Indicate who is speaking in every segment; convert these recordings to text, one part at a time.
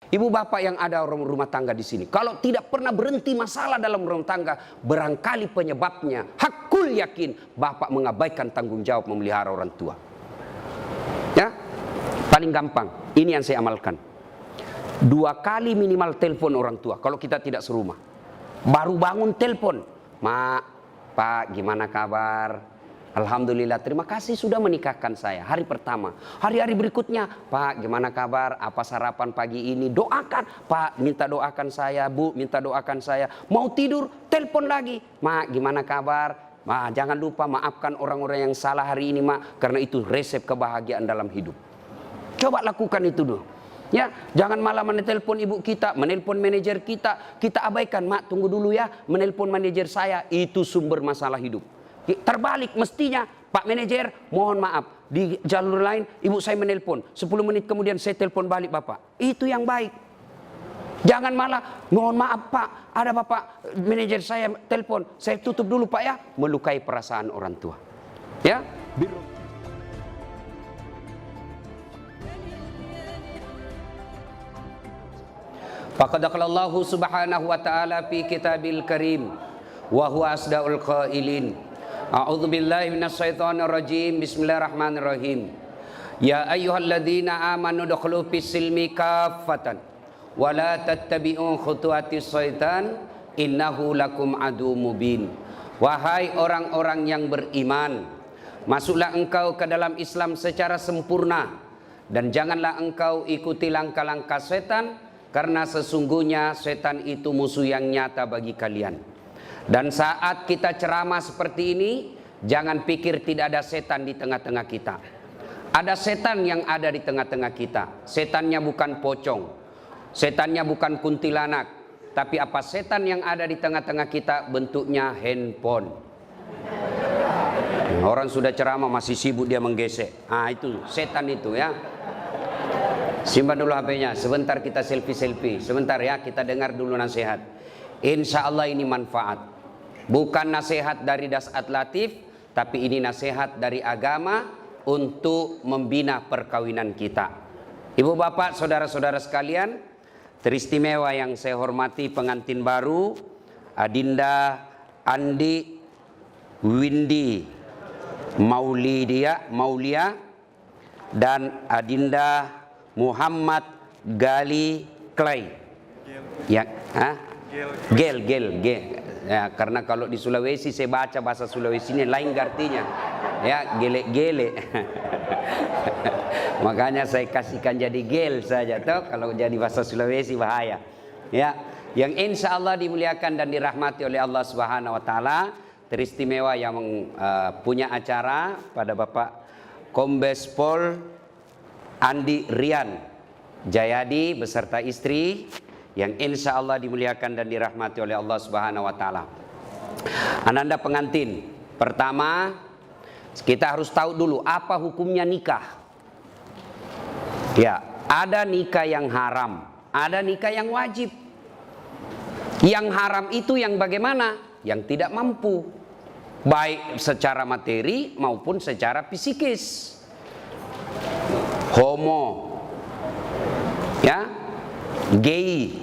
Speaker 1: Ibu bapak yang ada rumah tangga di sini, kalau tidak pernah berhenti masalah dalam rumah tangga, barangkali penyebabnya hakul yakin bapak mengabaikan tanggung jawab memelihara orang tua. Ya, paling gampang, ini yang saya amalkan. 2 kali minimal telepon orang tua kalau kita tidak serumah. Baru bangun telepon, "Mak, Pak, gimana kabar? Alhamdulillah, terima kasih sudah menikahkan saya." Hari pertama. Hari-hari berikutnya, "Pak, gimana kabar? Apa sarapan pagi ini?" Doakan. "Pak, minta doakan saya. Bu, minta doakan saya." Mau tidur, telepon lagi. "Mak, gimana kabar? Ma, jangan lupa maafkan orang-orang yang salah hari ini, Mak, karena itu resep kebahagiaan dalam hidup." Coba lakukan itu dulu. Ya, jangan malah menelpon ibu kita, menelpon manajer kita abaikan. "Mak, tunggu dulu ya, menelpon manajer saya." Itu sumber masalah hidup. Terbalik mestinya, "Pak manajer, mohon maaf, di jalur lain ibu saya menelpon, 10 menit kemudian saya telepon balik Bapak." Itu yang baik. Jangan malah, "Mohon maaf Pak, ada Bapak manajer saya telepon, saya tutup dulu Pak ya." Melukai perasaan orang tua. Ya, faqad qala Allah subhanahu wa ta'ala fi kitabil karim wa huwa asdaul qailin. A'udzu billahi minasyaitonir rajim. Bismillahirrahmanirrahim. Ya ayyuhalladzina amanu dukhulu fis-silmi kaffatan wa la tattabi'u khutuwatis syaitan innahu lakum adu mubin. Wahai orang-orang yang beriman, masuklah engkau ke dalam Islam secara sempurna dan janganlah engkau ikuti langkah-langkah setan, karena sesungguhnya setan itu musuh yang nyata bagi kalian. Dan saat kita ceramah seperti ini, jangan pikir tidak ada setan di tengah-tengah kita. Ada setan yang ada di tengah-tengah kita. Setannya bukan pocong, setannya bukan kuntilanak, tapi apa setan yang ada di tengah-tengah kita? Bentuknya handphone. Orang sudah ceramah masih sibuk dia menggesek. Itu setan itu ya. Simpan dulu HP-nya, sebentar kita selfie-selfie. Sebentar ya, kita dengar dulu nasihat. Insya Allah ini manfaat. Bukan nasihat dari Dasat Latif, tapi ini nasihat dari agama untuk membina perkawinan kita. Ibu bapak, saudara-saudara sekalian, teristimewa yang saya hormati pengantin baru Adinda Andi Windy Maulia dan Adinda Muhammad Gali Clay. Ya, Gel. Ya, karena kalau di Sulawesi saya baca bahasa Sulawesi ini lain artinya. Ya, gele. Makanya saya kasihkan jadi gel saja toh, kalau jadi bahasa Sulawesi bahaya. Ya, yang insya Allah dimuliakan dan dirahmati oleh Allah Subhanahu wa taala, teristimewa yang punya acara pada Bapak Kombes Pol Andi Rian Jayadi beserta istri, yang insya Allah dimuliakan dan dirahmati oleh Allah Subhanahu wa taala. Ananda pengantin, pertama kita harus tahu dulu apa hukumnya nikah. Ya, ada nikah yang haram, ada nikah yang wajib. Yang haram itu yang bagaimana? Yang tidak mampu, baik secara materi maupun secara psikis. Homo, ya, gay,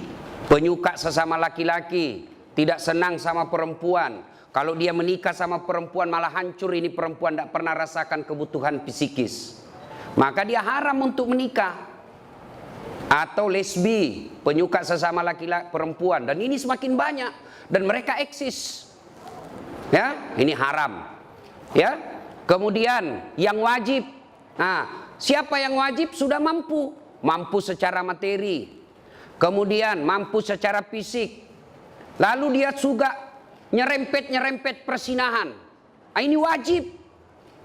Speaker 1: penyuka sesama laki-laki, tidak senang sama perempuan. Kalau dia menikah sama perempuan malah hancur, ini perempuan tidak pernah rasakan kebutuhan psikis, maka dia haram untuk menikah. Atau lesbi, penyuka sesama laki-laki perempuan, dan ini semakin banyak dan mereka eksis. Ya, ini haram. Ya. Kemudian yang wajib. Nah, siapa yang wajib sudah mampu secara materi, kemudian mampu secara fisik, lalu dia juga nyerempet persinahan. Ini wajib.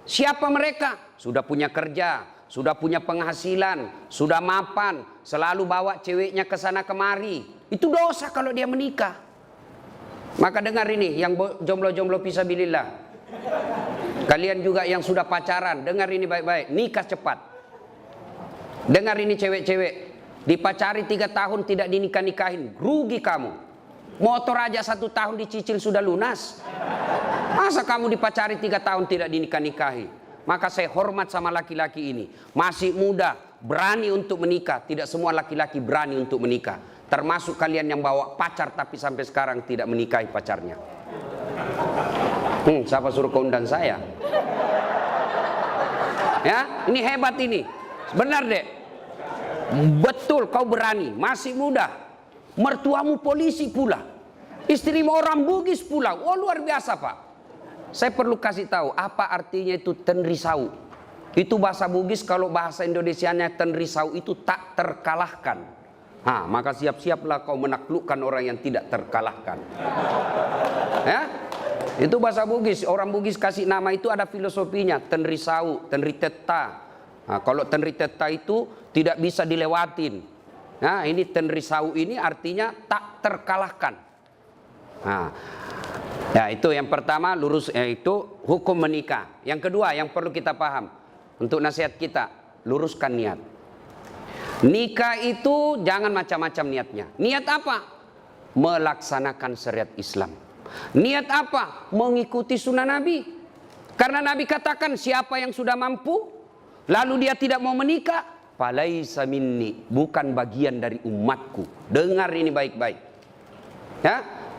Speaker 1: Siapa mereka? Sudah punya kerja, sudah punya penghasilan, sudah mapan, selalu bawa ceweknya ke sana kemari. Itu dosa kalau dia menikah. Maka dengar ini, yang jomblo-jomblo fisabilillah, kalian juga yang sudah pacaran, dengar ini baik-baik, nikah cepat. Dengar ini cewek-cewek, dipacari 3 tahun tidak dinikah-nikahin, rugi kamu. Motor aja 1 tahun dicicil sudah lunas, masa kamu dipacari 3 tahun tidak dinikah-nikahi? Maka saya hormat sama laki-laki ini, masih muda, berani untuk menikah. Tidak semua laki-laki berani untuk menikah. Termasuk kalian yang bawa pacar tapi sampai sekarang tidak menikahi pacarnya. Siapa suruh kau undang saya? Ya, ini hebat ini. Benar dek. Betul, kau berani, masih muda. Mertuamu polisi pula. Istrimu orang Bugis pula. Oh, luar biasa, Pak. Saya perlu kasih tahu apa artinya itu tenrisau. Itu bahasa Bugis, kalau bahasa Indonesianya tenrisau itu tak terkalahkan. Maka siap-siaplah kau menaklukkan orang yang tidak terkalahkan. Ya? Itu bahasa Bugis. Orang Bugis kasih nama itu ada filosofinya. Tenrisau, tenriteta. Kalau tenriteta itu tidak bisa dilewatin. Nah, ini tenrisau ini artinya tak terkalahkan. Ya, itu yang pertama, lurus itu hukum menikah. Yang kedua yang perlu kita paham untuk nasihat kita, luruskan niat. Nikah itu jangan macam-macam niatnya. Niat apa? Melaksanakan syariat Islam. Niat apa? Mengikuti sunnah Nabi. Karena Nabi katakan siapa yang sudah mampu lalu dia tidak mau menikah, falaisa minni, bukan bagian dari umatku. Dengar ini baik-baik. Ya,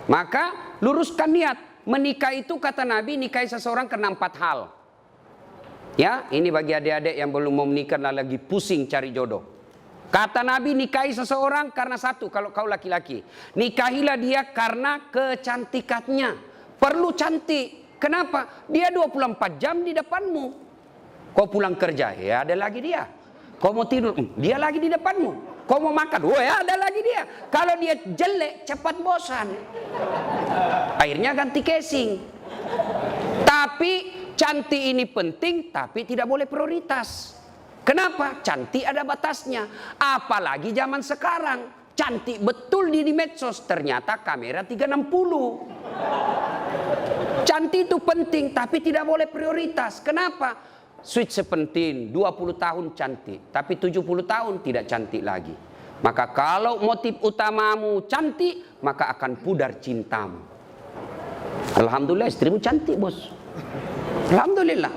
Speaker 1: maka luruskan niat. Menikah itu kata Nabi, nikahi seseorang karena 4 hal. Ya, ini bagi adik-adik yang belum mau menikah lagi pusing cari jodoh. Kata Nabi, nikahi seseorang karena 1, kalau kau laki-laki. Nikahilah dia karena kecantikannya. Perlu cantik. Kenapa? Dia 24 jam di depanmu. Kau pulang kerja, ya ada lagi dia. Kau mau tidur, dia lagi di depanmu. Kau mau makan, ya ada lagi dia. Kalau dia jelek, cepat bosan. Akhirnya ganti casing. Tapi cantik ini penting, tapi tidak boleh prioritas. Kenapa? Cantik ada batasnya. Apalagi zaman sekarang. Cantik betul di medsos, ternyata kamera 360. Cantik itu penting, tapi tidak boleh prioritas. Kenapa? Sweet sepenting, 20 tahun cantik, tapi 70 tahun tidak cantik lagi. Maka kalau motif utamamu cantik, maka akan pudar cintamu. Alhamdulillah istrimu cantik, bos. Alhamdulillah.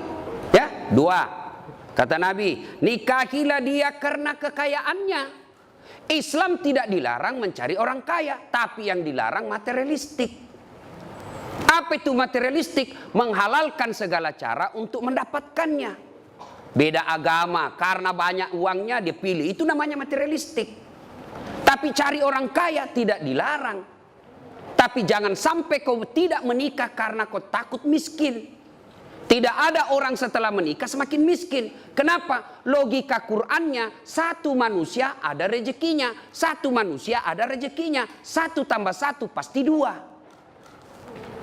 Speaker 1: Ya, 2. Kata Nabi, nikahilah dia karena kekayaannya. Islam tidak dilarang mencari orang kaya, tapi yang dilarang materialistik. Apa itu materialistik? Menghalalkan segala cara untuk mendapatkannya. Beda agama, karena banyak uangnya dia pilih. Itu namanya materialistik. Tapi cari orang kaya tidak dilarang. Tapi jangan sampai kau tidak menikah karena kau takut miskin. Tidak ada orang setelah menikah semakin miskin. Kenapa? Logika Qur'annya, satu manusia ada rezekinya. Satu manusia ada rezekinya. 1 tambah 1 pasti 2.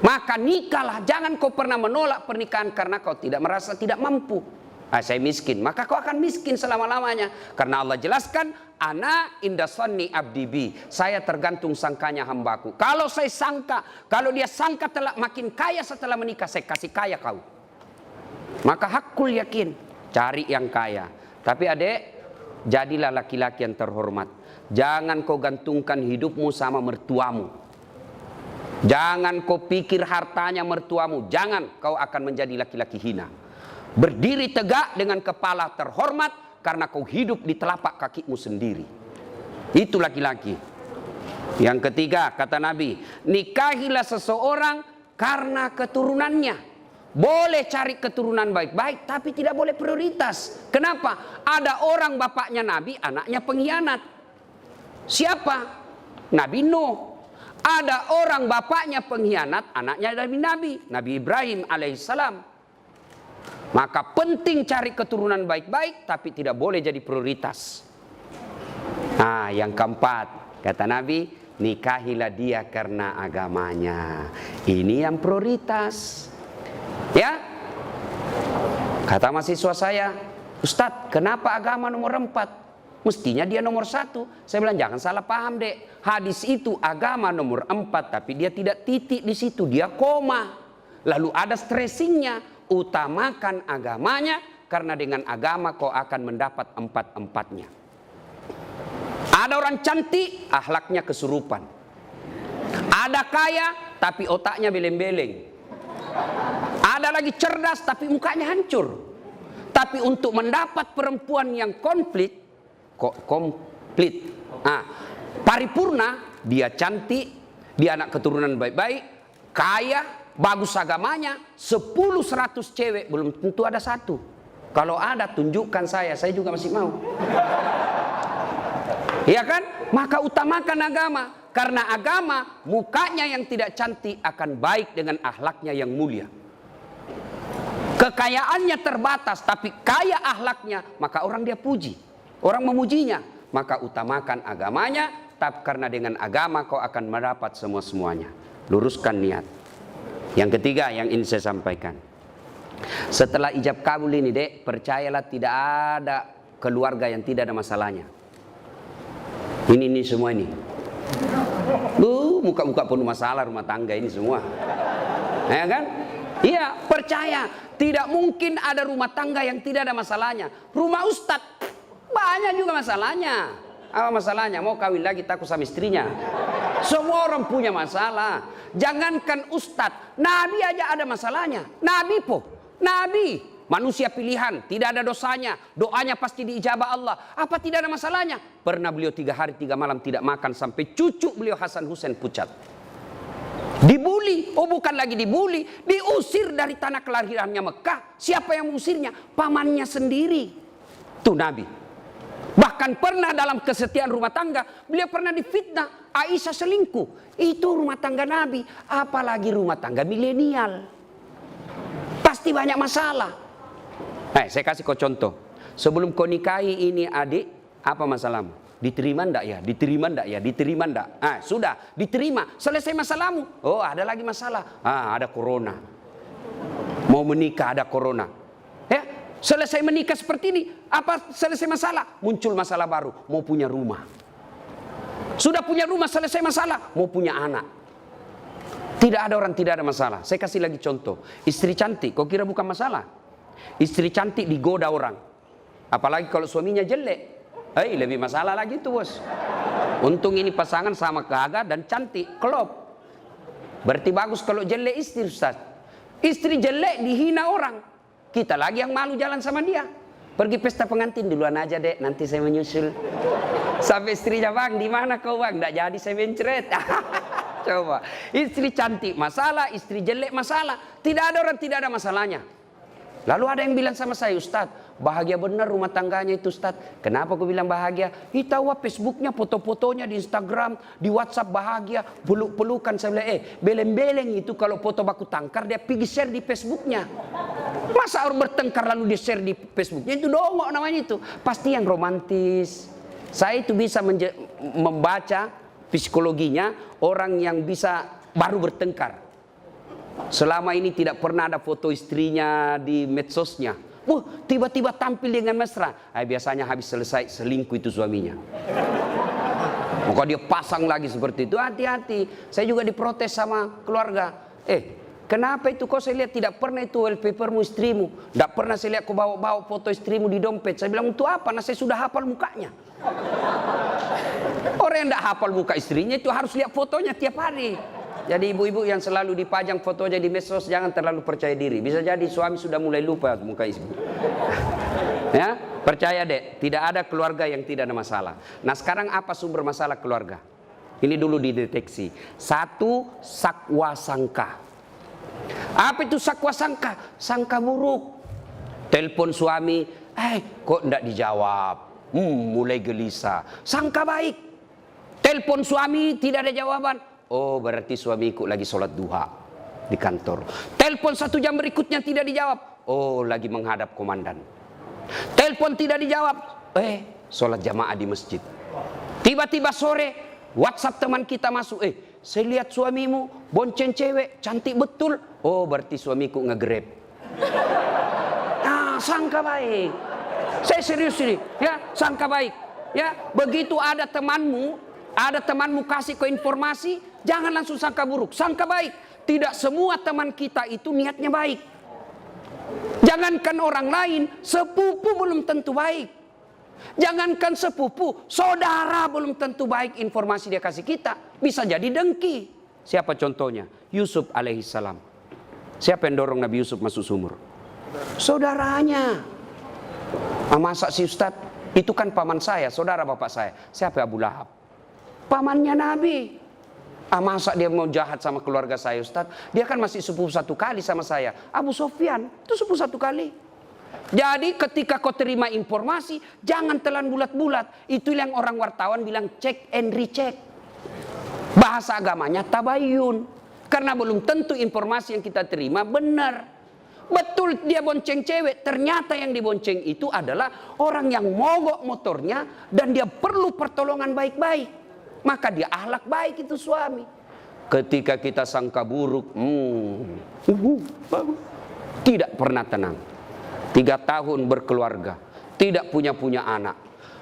Speaker 1: Maka nikahlah, jangan kau pernah menolak pernikahan karena kau tidak merasa tidak mampu. Saya miskin, maka kau akan miskin selama-lamanya. Karena Allah jelaskan, ana inda sanni abdi bi. Saya tergantung sangkanya hambaku. Kalau saya sangka, kalau dia sangka telah makin kaya setelah menikah, saya kasih kaya kau. Maka hakul yakin, cari yang kaya. Tapi adek, jadilah laki-laki yang terhormat. Jangan kau gantungkan hidupmu sama mertuamu. Jangan kau pikir hartanya mertuamu. Jangan, kau akan menjadi laki-laki hina. Berdiri tegak dengan kepala terhormat karena kau hidup di telapak kakimu sendiri. Itu laki-laki. Yang ketiga, kata Nabi, nikahilah seseorang karena keturunannya. Boleh cari keturunan baik-baik, tapi tidak boleh prioritas. Kenapa? Ada orang bapaknya Nabi, anaknya pengkhianat. Siapa? Nabi Nuh. Ada orang bapaknya pengkhianat, anaknya dari Nabi Ibrahim alaihissalam. Maka penting cari keturunan baik-baik, tapi tidak boleh jadi prioritas. Yang keempat, kata Nabi, nikahilah dia karena agamanya. Ini yang prioritas. Ya, kata mahasiswa saya, Ustadz, kenapa agama nomor 4? Mestinya dia nomor 1. Saya bilang jangan salah paham dek. Hadis itu agama nomor 4, tapi dia tidak titik di situ, dia koma. Lalu ada stressingnya. Utamakan agamanya, karena dengan agama kau akan mendapat 4-4-nya. Ada orang cantik, akhlaknya kesurupan. Ada kaya, tapi otaknya beleng-beleng. Ada lagi cerdas, tapi mukanya hancur. Tapi untuk mendapat perempuan yang konflik, komplit. Paripurna, dia cantik, dia anak keturunan baik-baik, kaya, bagus agamanya, 10-100 cewek, belum tentu ada satu. Kalau ada, tunjukkan saya juga masih mau. Ya kan? Maka utamakan agama. Karena agama, mukanya yang tidak cantik akan baik dengan akhlaknya yang mulia. Kekayaannya terbatas, tapi kaya akhlaknya, maka orang dia puji. Orang memujinya. Maka utamakan agamanya, tapi karena dengan agama kau akan mendapat semua-semuanya. Luruskan niat. Yang ketiga yang ingin saya sampaikan. Setelah ijab kabul ini, Dek, percayalah tidak ada keluarga yang tidak ada masalahnya. Ini semua ini. Muka-muka penuh masalah rumah tangga ini semua. Ya kan? Iya, percaya. Tidak mungkin ada rumah tangga yang tidak ada masalahnya. Rumah ustadz banyak juga masalahnya. Apa masalahnya? Mau kawin lagi takut sama istrinya. Semua orang punya masalah. Jangankan ustadz, Nabi aja ada masalahnya. Nabi, manusia pilihan, tidak ada dosanya. Doanya pasti diijabah Allah. Apa tidak ada masalahnya? Pernah beliau 3 hari 3 malam tidak makan sampai cucu beliau Hasan Husain pucat. Dibuli, bukan lagi dibuli, diusir dari tanah kelahirannya Mekah. Siapa yang mengusirnya? Pamannya sendiri. Tuh Nabi. Bahkan pernah dalam kesetiaan rumah tangga, beliau pernah difitnah, Aisyah selingkuh. Itu rumah tangga Nabi, apalagi rumah tangga milenial. Pasti banyak masalah. Saya kasih kau contoh. Sebelum kau nikahi ini adik, apa masalahmu? Diterima enggak ya? Diterima enggak ya? Diterima enggak? Sudah, diterima. Selesai masalahmu. Oh, ada lagi masalah. Ada corona. Mau menikah ada corona. Ya, selesai menikah seperti ini, apa selesai masalah? Muncul masalah baru, mau punya rumah. Sudah punya rumah, selesai masalah, mau punya anak. Tidak ada orang tidak ada masalah. Saya kasih lagi contoh. Istri cantik, kau kira bukan masalah? Istri cantik digoda orang. Apalagi kalau suaminya jelek. Lebih masalah lagi tuh bos. Untung ini pasangan sama gagah dan cantik, klop. Berarti bagus kalau jelek istri, Ustaz. Istri jelek dihina orang. Kita lagi yang malu jalan sama dia. Pergi pesta pengantin duluan aja, Dek, nanti saya menyusul. Sampai istrinya, Bang, di mana kau, Bang? Nggak jadi saya mencret. Coba. Istri cantik masalah, istri jelek masalah. Tidak ada orang tidak ada masalahnya. Lalu ada yang bilang sama saya, Ustaz, bahagia benar rumah tangganya itu, Ustaz. Kenapa aku bilang bahagia? Tahu Facebooknya, foto-fotonya di Instagram, di WhatsApp bahagia, peluk-pelukan. Saya bilang, beleng-beleng itu kalau foto baku tangkar dia pergi share di Facebooknya. Masa orang bertengkar lalu dia share di Facebooknya? Itu dongok namanya itu. Pasti yang romantis. Saya itu bisa membaca psikologinya orang yang bisa baru bertengkar. Selama ini tidak pernah ada foto istrinya di medsosnya. Tiba-tiba tampil dengan mesra. Biasanya habis selesai selingkuh itu suaminya. Maka dia pasang lagi seperti itu. Hati-hati. Saya juga diprotes sama keluarga. Kenapa itu kok saya lihat tidak pernah itu wallpapermu istrimu. Tidak pernah saya lihat kau bawa-bawa foto istrimu di dompet. Saya bilang untuk apa? Nah saya sudah hafal mukanya. Orang yang tidak hafal muka istrinya itu harus lihat fotonya tiap hari. Jadi ibu-ibu yang selalu dipajang fotonya di medsos jangan terlalu percaya diri. Bisa jadi suami sudah mulai lupa muka istri. Ya, percaya Dek, tidak ada keluarga yang tidak ada masalah. Nah sekarang apa sumber masalah keluarga? Ini dulu dideteksi. 1, sakwa sangka. Apa itu sakwa sangka? Sangka buruk. Telepon suami, kok tidak dijawab? Mulai gelisah. Sangka baik. Telepon suami tidak ada jawaban. Oh berarti suamiku lagi sholat duha di kantor. Telepon 1 jam berikutnya tidak dijawab. Oh lagi menghadap komandan. Telepon tidak dijawab. Sholat jamaah di masjid. Tiba-tiba sore WhatsApp teman kita masuk. Saya lihat suamimu bonceng cewek cantik betul. Oh berarti suamiku nge-grab. Sangka baik. Saya serius ini. Ya sangka baik. Ya begitu ada temanmu kasih ke informasi, jangan langsung sangka buruk, sangka baik. Tidak semua teman kita itu niatnya baik. Jangankan orang lain, sepupu belum tentu baik. Jangankan sepupu, saudara belum tentu baik informasi dia kasih kita. Bisa jadi dengki. Siapa contohnya? Yusuf alaihissalam. Siapa yang dorong Nabi Yusuf masuk sumur? Saudaranya. Masa si Ustaz Itu kan paman saya, saudara bapak saya. Siapa Abu Lahab? Pamannya Nabi. Masa dia mau jahat sama keluarga saya, Ustaz? Dia kan masih sepupu satu kali sama saya. Abu Sofyan itu sepupu satu kali. Jadi ketika kau terima informasi, jangan telan bulat-bulat. Itu yang orang wartawan bilang check and recheck. Bahasa agamanya tabayun. Karena belum tentu informasi yang kita terima benar. Betul dia bonceng cewek, ternyata yang dibonceng itu adalah orang yang mogok motornya dan dia perlu pertolongan baik-baik. Maka dia akhlak baik itu suami. Ketika kita sangka buruk, tidak pernah tenang. 3 tahun berkeluarga, tidak punya anak.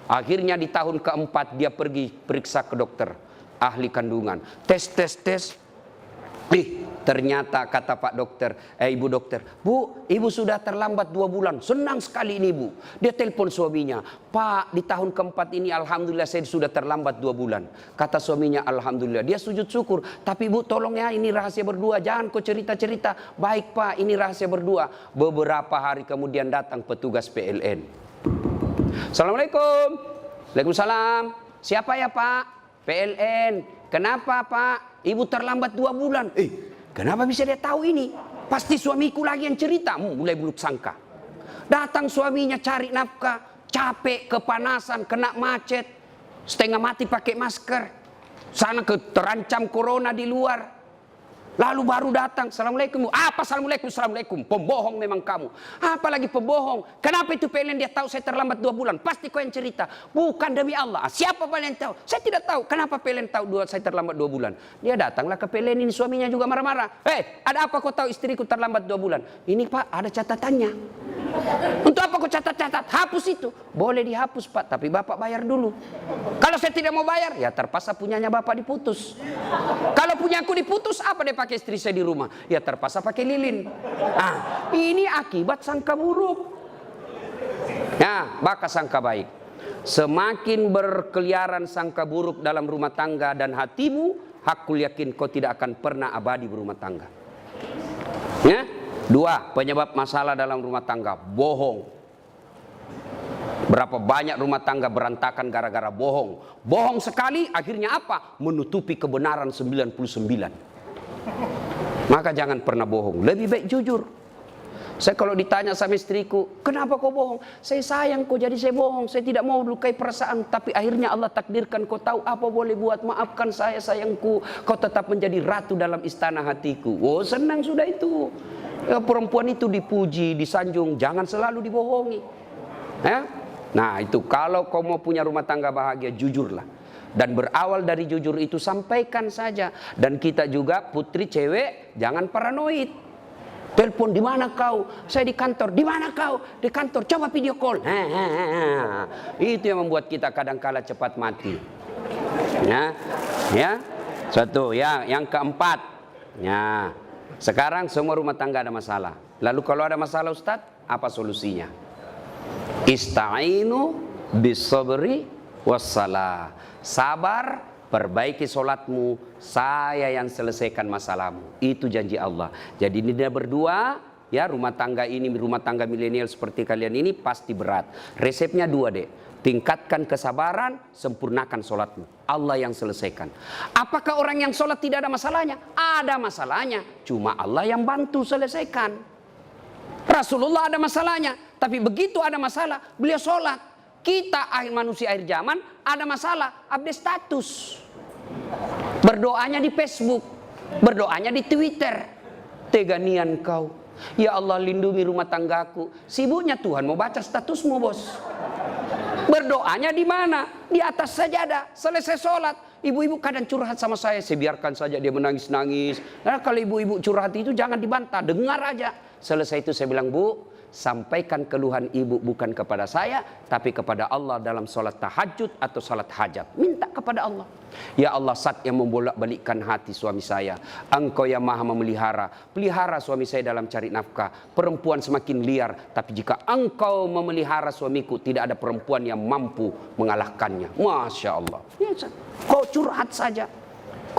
Speaker 1: Akhirnya di tahun keempat dia pergi periksa ke dokter ahli kandungan. Tes. Ternyata kata Pak Dokter, Ibu dokter, Bu, Ibu sudah terlambat 2 bulan. Senang sekali ini Bu. Dia telepon suaminya, Pak, di tahun keempat ini alhamdulillah saya sudah terlambat 2 bulan. Kata suaminya, alhamdulillah. Dia sujud syukur. Tapi Bu, tolong ya, ini rahasia berdua. Jangan kau cerita-cerita. Baik Pak, ini rahasia berdua. Beberapa hari kemudian datang petugas PLN. Assalamualaikum. Waalaikumsalam. Siapa ya Pak? PLN. Kenapa Pak? Ibu terlambat 2 bulan. Kenapa bisa dia tahu ini? Pasti suamiku lagi yang cerita. Mulai buruk sangka. Datang suaminya cari nafkah. Capek, kepanasan, kena macet. Setengah mati pakai masker. Sana terancam corona di luar. Lalu baru datang. Assalamualaikum. Apa assalamualaikum? Assalamualaikum. Pembohong memang kamu. Apalagi pembohong. Kenapa itu PLN dia tahu saya terlambat 2 bulan? Pasti kau yang cerita. Bukan demi Allah. Siapa PLN tahu? Saya tidak tahu. Kenapa PLN tahu saya terlambat 2 bulan? Dia datanglah ke PLN ini. Suaminya juga marah-marah. Ada apa kau tahu istriku terlambat 2 bulan? Ini Pak, ada catatannya. Untuk apa kau catat-catat? Hapus itu. Boleh dihapus Pak, tapi Bapak bayar dulu. Kalau saya tidak mau bayar, ya terpaksa punyanya Bapak diputus. Kalau punya aku diputus, apa dia pakai istri saya di rumah? Ya terpaksa pakai lilin. Ini akibat sangka buruk. Ya, maka sangka baik. Semakin berkeliaran sangka buruk dalam rumah tangga dan hatimu, hakul yakin kau tidak akan pernah abadi berumah tangga. Ya? 2, penyebab masalah dalam rumah tangga, bohong. Berapa banyak rumah tangga berantakan gara-gara bohong. Bohong sekali, akhirnya apa? Menutupi kebenaran 99. Maka jangan pernah bohong. Lebih baik jujur. Saya kalau ditanya sama istriku, kenapa kau bohong? Saya sayang kau jadi saya bohong. Saya tidak mau lukai perasaan. Tapi akhirnya Allah takdirkan kau tahu apa boleh buat. Maafkan saya sayangku. Kau tetap menjadi ratu dalam istana hatiku. Oh senang sudah itu. Ya, perempuan itu dipuji, disanjung. Jangan selalu dibohongi. Ya? Nah itu kalau kau mau punya rumah tangga bahagia, jujurlah. Dan berawal dari jujur itu sampaikan saja. Dan kita juga putri cewek jangan paranoid. Telepon, di mana kau? Saya di kantor. Di mana kau? Di kantor. Coba video call. Itu yang membuat kita kadang-kala cepat mati. Ya. Satu. Ya. Yang keempat. Ya. Sekarang semua rumah tangga ada masalah. Lalu kalau ada masalah Ustaz, apa solusinya? Ista'inu bis-sabri was-salah. Sabar, perbaiki solatmu, saya yang selesaikan masalahmu. Itu janji Allah. Jadi ini dia berdua, ya rumah tangga ini, rumah tangga milenial seperti kalian ini pasti berat. Resepnya 2 deh. Tingkatkan kesabaran, sempurnakan solatmu. Allah yang selesaikan. Apakah orang yang solat tidak ada masalahnya? Ada masalahnya. Cuma Allah yang bantu selesaikan. Rasulullah ada masalahnya. Tapi begitu ada masalah, beliau solat. Kita manusia akhir zaman ada masalah, update status. Berdoanya di Facebook, berdoanya di Twitter. Teganian kau. Ya Allah lindungi rumah tanggaku. Sibuknya Tuhan mau baca statusmu bos. Berdoanya di mana? Di atas sajadah. Selesai sholat, ibu-ibu kadang curhat sama saya biarkan saja dia menangis-nangis. Nah, kalau ibu-ibu curhat itu jangan dibantah, dengar aja. Selesai itu saya bilang, Bu, sampaikan keluhan ibu bukan kepada saya, tapi kepada Allah dalam sholat tahajud atau sholat hajat. Minta kepada Allah. Ya Allah, Zat yang membolak-balikkan hati suami saya. Engkau yang maha memelihara. Pelihara suami saya dalam cari nafkah. Perempuan semakin liar. Tapi jika engkau memelihara suamiku, tidak ada perempuan yang mampu mengalahkannya. Masya Allah. Ya, kau curhat saja.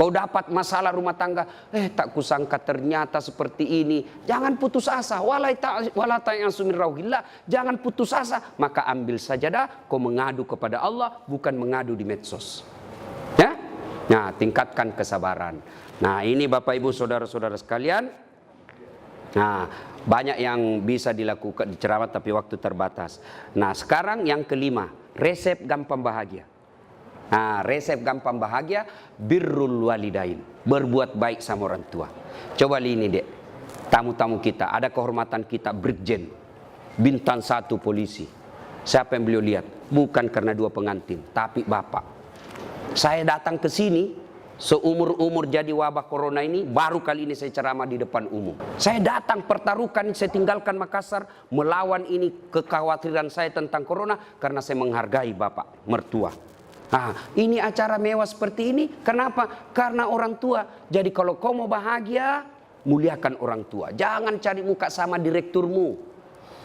Speaker 1: Kau dapat masalah rumah tangga, tak kusangka ternyata seperti ini. Jangan putus asa. Jangan putus asa. Maka ambil sajadah, kau mengadu kepada Allah, bukan mengadu di medsos. Ya? Nah, tingkatkan kesabaran. Nah, ini Bapak Ibu saudara-saudara sekalian. Nah, banyak yang bisa dilakukan di ceramah tapi waktu terbatas. Nah, sekarang yang kelima, resep gampang bahagia. Nah, resep gampang bahagia, birrul walidain, berbuat baik sama orang tua. Coba ini dek, tamu-tamu kita, ada kehormatan kita Brigjen, bintang 1 polisi. Siapa yang beliau lihat? Bukan karena 2 pengantin, tapi bapak. Saya datang ke sini, seumur-umur jadi wabah corona ini, baru kali ini saya ceramah di depan umum. Saya datang pertaruhkan, saya tinggalkan Makassar, melawan ini kekhawatiran saya tentang corona, karena saya menghargai bapak, mertua. Nah, ini acara mewah seperti ini. Kenapa? Karena orang tua. Jadi kalau kau mau bahagia, muliakan orang tua. Jangan cari muka sama direkturmu.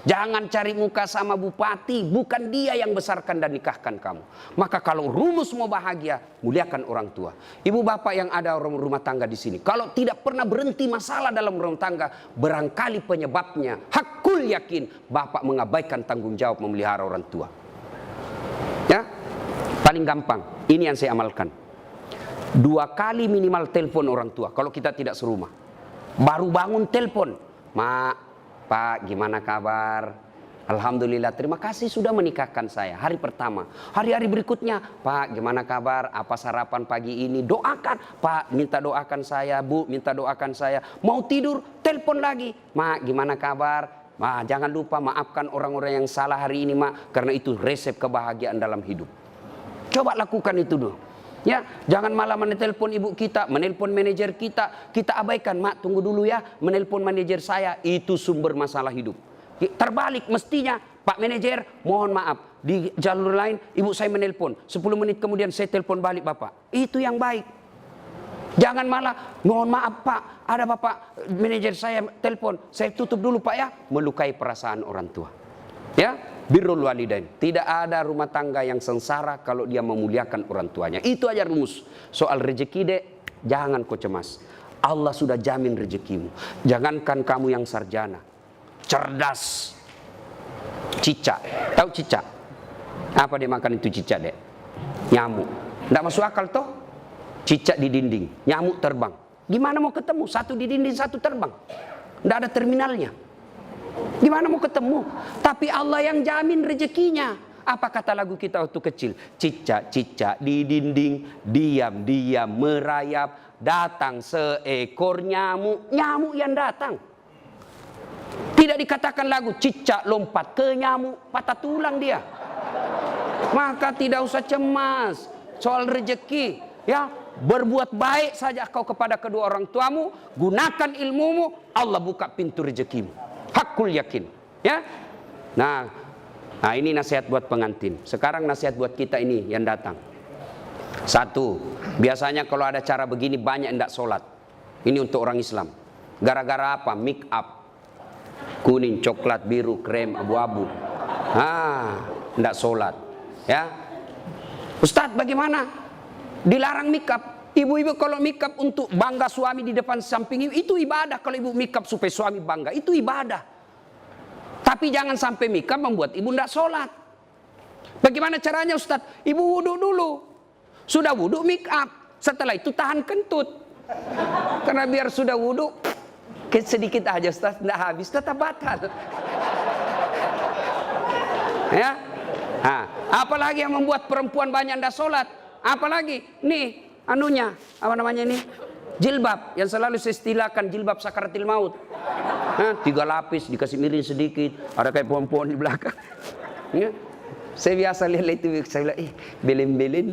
Speaker 1: Jangan cari muka sama bupati. Bukan dia yang besarkan dan nikahkan kamu. Maka kalau rumus mau bahagia, muliakan orang tua. Ibu bapak yang ada rumah tangga di sini, kalau tidak pernah berhenti masalah dalam rumah tangga, barangkali penyebabnya, hakul yakin bapak mengabaikan tanggung jawab memelihara orang tua. Ya? Paling gampang, ini yang saya amalkan. 2 kali minimal telepon orang tua, kalau kita tidak serumah. Baru bangun telepon, Mak, Pak, gimana kabar? Alhamdulillah, terima kasih sudah menikahkan saya. Hari pertama, hari-hari berikutnya, Pak, gimana kabar? Apa sarapan pagi ini? Doakan, Pak, minta doakan saya, Bu, minta doakan saya. Mau tidur, telepon lagi, Mak, gimana kabar? Jangan lupa maafkan orang-orang yang salah hari ini, Mak, karena itu resep kebahagiaan dalam hidup. Coba lakukan itu dulu. Ya, jangan malah menelpon ibu kita, menelpon manajer kita abaikan. Mak, tunggu dulu ya, menelpon manajer saya, itu sumber masalah hidup. Terbalik mestinya, Pak manajer, mohon maaf, di jalur lain ibu saya menelpon, 10 menit kemudian saya telepon balik Bapak. Itu yang baik. Jangan malah, mohon maaf Pak, ada Bapak manajer saya telepon, saya tutup dulu Pak ya, melukai perasaan orang tua. Ya, birrul walidain. Tidak ada rumah tangga yang sengsara kalau dia memuliakan orang tuanya. Itu aja rumus. Soal rezeki dek, jangan kau cemas. Allah sudah jamin rezekimu. Jangankan kamu yang sarjana, cerdas, cicak. Tahu cicak? Apa dia makan itu cicak dek? Nyamuk. Tidak masuk akal toh? Cicak di dinding, nyamuk terbang. Gimana mau ketemu? Satu di dinding, satu terbang. Tidak ada terminalnya. Gimana mau ketemu? Tapi Allah yang jamin rezekinya. Apa kata lagu kita waktu kecil? Cicak-cicak di dinding, diam-diam merayap, datang seekor nyamuk. Nyamuk yang datang. Tidak dikatakan lagu cicak lompat ke nyamuk, patah tulang dia. Maka tidak usah cemas soal rezeki. Ya, berbuat baik saja kau kepada kedua orang tuamu, gunakan ilmumu, Allah buka pintu rezekimu. Hakul yakin, ya. Nah, ini nasihat buat pengantin. Sekarang nasihat buat kita ini yang datang. 1, biasanya kalau ada cara begini banyak yang tidak sholat. Ini untuk orang Islam. Gara-gara apa? Make up, kuning, coklat, biru, krem, abu-abu. Tidak sholat. Ya, Ustadz bagaimana? Dilarang make up. Ibu-ibu kalau make up untuk bangga suami di depan samping itu ibadah. Kalau ibu make up supaya suami bangga, itu ibadah. Tapi jangan sampai make up membuat ibu tidak sholat. Bagaimana caranya Ustaz? Ibu wudhu dulu. Sudah wudhu make up. Setelah itu tahan kentut. Karena biar sudah wudhu sedikit aja Ustaz, tidak habis, tetap batal. Ya. Apalagi yang membuat perempuan banyak tidak sholat. Apalagi nih anunya, apa namanya ini? Jilbab, yang selalu saya istilahkan jilbab sakaratil maut. 3 lapis, dikasih miring sedikit, ada kayak pohon-pohon di belakang. Ya. Saya biasa lihat itu, saya bilang, belen-belen.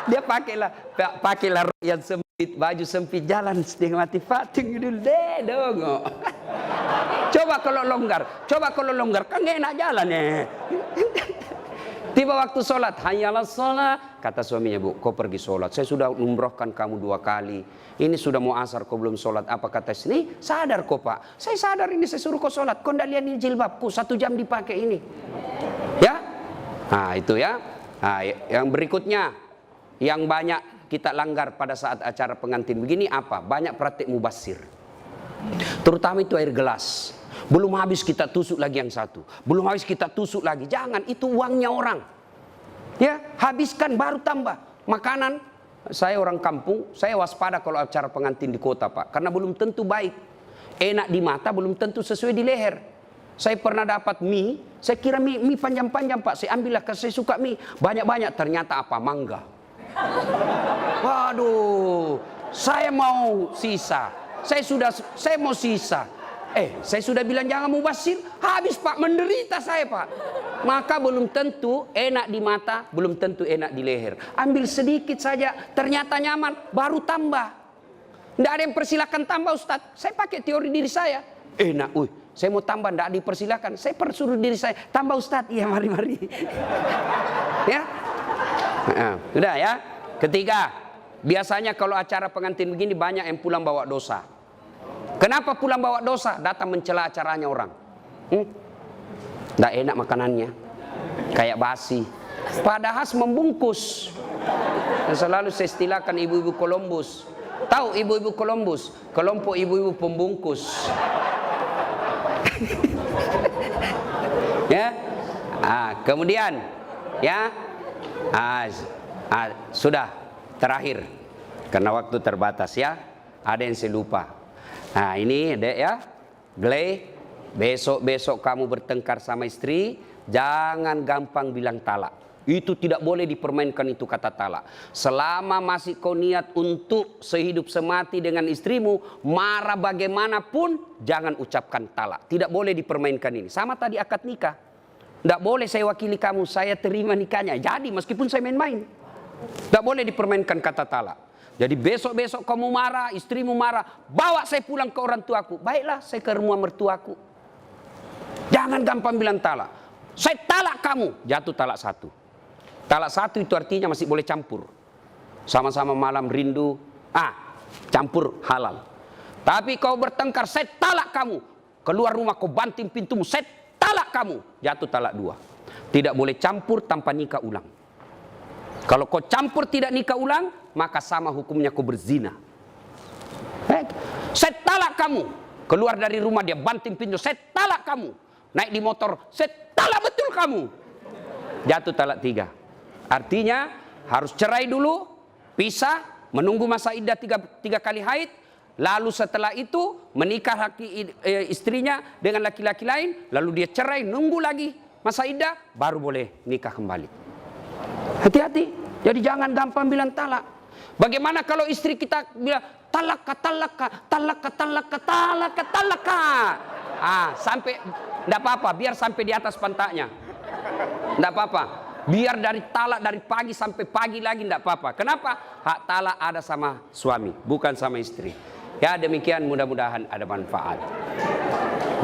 Speaker 1: Dia pakailah yang sempit, baju sempit, jalan setengah mati fating dulu deh dong. Coba kalau longgar, kan gak enak jalan ya. Tiba waktu sholat, hayyalah sholat. Kata suaminya, Bu, kau pergi sholat. Saya sudah umrohkan kamu 2 kali. Ini sudah mau asar, kau belum sholat. Apa kata sini? Sadar kau Pak. Saya sadar ini, saya suruh kau sholat. Kau tidak lihat ini jilbabku, 1 jam dipakai ini. Ya? Nah itu ya. Nah, yang berikutnya, yang banyak kita langgar pada saat acara pengantin begini apa? Banyak praktik mubazir. Terutama itu air gelas. Belum habis kita tusuk lagi yang satu. Belum habis kita tusuk lagi. Jangan, itu uangnya orang. Ya, habiskan baru tambah. Makanan, saya orang kampung, saya waspada kalau acara pengantin di kota, Pak. Karena belum tentu baik. Enak di mata, belum tentu sesuai di leher. Saya pernah dapat mie, saya kira mie panjang-panjang, Pak. Saya ambillah, karena saya suka mie. Banyak-banyak, ternyata apa? Mangga. Waduh, saya mau sisa. Saya mau sisa. Saya sudah bilang jangan mubazir. Habis, Pak, menderita saya, Pak. Maka belum tentu enak di mata, belum tentu enak di leher. Ambil sedikit saja, ternyata nyaman, baru tambah. Tidak ada yang persilakan tambah, Ustadz. Saya pakai teori diri saya. Enak, saya mau tambah, tidak dipersilakan. Saya persuruh diri saya, tambah, Ustadz. Iya, mari-mari. Ya. Sudah ya. Ketiga, biasanya kalau acara pengantin begini banyak yang pulang bawa dosa. Kenapa pulang bawa dosa? Datang mencela acaranya orang. Tidak enak makanannya, kayak basi. Padahal membungkus. Dan selalu saya istilahkan ibu-ibu Columbus. Tahu ibu-ibu Columbus? Kelompok ibu-ibu pembungkus. Ya. Kemudian, ya. Sudah terakhir, karena waktu terbatas ya. Ada yang saya lupa. Nah ini dek ya, Gley, besok kamu bertengkar sama istri, jangan gampang bilang talak. Itu tidak boleh dipermainkan itu kata talak. Selama masih kau niat untuk sehidup semati dengan istrimu, marah bagaimanapun, jangan ucapkan talak. Tidak boleh dipermainkan ini. Sama tadi akad nikah. Tidak boleh saya wakili kamu, saya terima nikahnya. Jadi meskipun saya main-main. Tidak boleh dipermainkan kata talak. Jadi besok-besok kamu marah, istrimu marah, bawa saya pulang ke orang tuaku. Baiklah, saya ke rumah mertuaku. Jangan gampang bilang talak. Saya talak kamu, jatuh talak satu. Talak satu itu artinya masih boleh campur. Sama-sama malam rindu, campur halal. Tapi kau bertengkar, saya talak kamu. Keluar rumah kau banting pintumu, saya talak kamu. Jatuh talak dua. Tidak boleh campur tanpa nikah ulang. Kalau kau campur tidak nikah ulang, maka sama hukumnya kau berzina. Saya talak kamu. Keluar dari rumah dia banting pintu, saya talak kamu. Naik di motor, saya talak betul kamu. Jatuh talak tiga. Artinya harus cerai dulu, pisah, menunggu masa iddah tiga kali haid. Lalu setelah itu menikah istrinya dengan laki-laki lain. Lalu dia cerai, nunggu lagi masa iddah, baru boleh nikah kembali. Hati-hati, jadi jangan gampang bilang talak. Bagaimana kalau istri kita bilang talaka, sampai, tidak apa-apa, biar sampai di atas pantatnya. Tidak apa-apa, biar dari talak dari pagi sampai pagi lagi tidak apa-apa. Kenapa? Hak talak ada sama suami, bukan sama istri. Ya demikian, mudah-mudahan ada manfaat.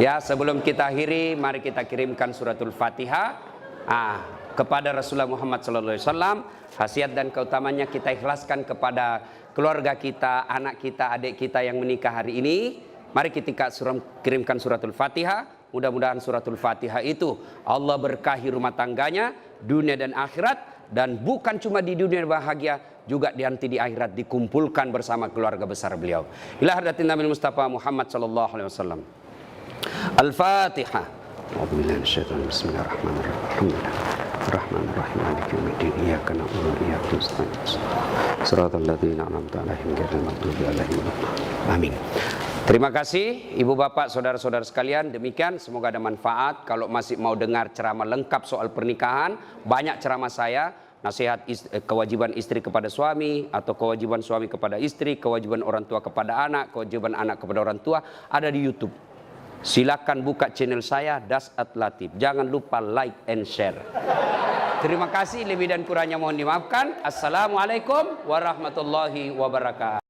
Speaker 1: Ya sebelum kita akhiri, mari kita kirimkan suratul Fatihah kepada Rasulullah Muhammad SAW. Khasiat dan keutamanya kita ikhlaskan kepada keluarga kita, anak kita, adik kita yang menikah hari ini. Mari kita kirimkan suratul Fatihah. Mudah-mudahan suratul Fatihah itu Allah berkahi rumah tangganya, dunia dan akhirat. Dan bukan cuma di dunia bahagia, juga nanti di akhirat dikumpulkan bersama keluarga besar beliau. Ila hadratin Nabi Mustafa Muhammad SAW. Al-Fatihah. Bismillahirrahmanirrahim. Rahmanirrahim. Maliki yaumiddin. Iyyaka na'budu wa iyyaka nasta'in. Shiratal ladzina an'amta 'alaihim ghairil maghdubi 'alaihim waladdallin. Amin. Terima kasih Ibu Bapak, saudara-saudara sekalian. Demikian, semoga ada manfaat. Kalau masih mau dengar ceramah lengkap soal pernikahan, banyak ceramah saya. Nasihat kewajiban istri kepada suami, atau kewajiban suami kepada istri, kewajiban orang tua kepada anak, kewajiban anak kepada orang tua, ada di YouTube. Silakan buka channel saya, Das At Latif. Jangan lupa like and share. Terima kasih, lebih dan kurangnya mohon dimaafkan. Assalamualaikum warahmatullahi wabarakatuh.